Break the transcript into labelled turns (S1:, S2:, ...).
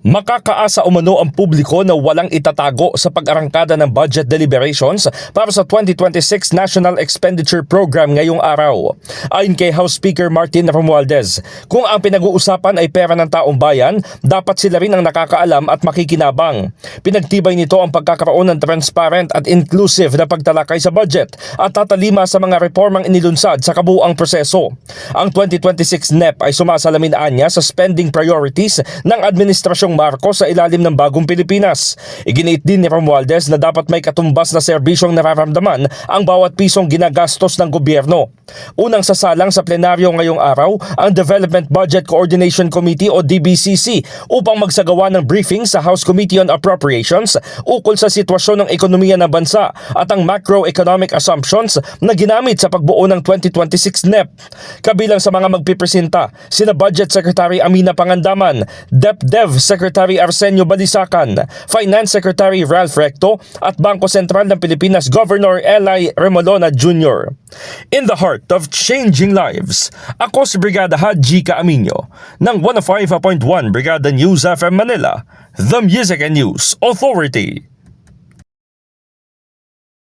S1: Makakaasa umano ang publiko na walang itatago sa pag-arangkada ng budget deliberations para sa 2026 National Expenditure Program ngayong araw. Ayon kay House Speaker Martin Romualdez, kung ang pinag-uusapan ay pera ng taong bayan, dapat sila rin ang nakakaalam at makikinabang. Pinagtibay nito ang pagkakaroon ng transparent at inclusive na pagtalakay sa budget at tatalima sa mga reformang inilunsad sa kabuuang proseso. Ang 2026 NEP ay sumasalamin anya sa spending priorities ng administrasyong Marcos sa ilalim ng bagong Pilipinas. Iginiit din ni Romualdez na dapat may katumbas na serbisyong nararamdaman ang bawat pisong ginagastos ng gobyerno. Unang sasalang sa plenaryo ngayong araw ang Development Budget Coordination Committee o DBCC upang magsagawa ng briefing sa House Committee on Appropriations ukol sa sitwasyon ng ekonomiya ng bansa at ang macroeconomic assumptions na ginamit sa pagbuo ng 2026 NEP. Kabilang sa mga magpipresenta sina Budget Secretary Amina Pangandaman, DepDev Secretary Arsenio Balisacan, Finance Secretary Ralph Recto at Bangko Sentral ng Pilipinas Governor Eli Remolona Jr. In the heart of changing lives, ako si Brigada Haji Caaminio ng 105.1 Brigada News FM Manila, The Music and News Authority.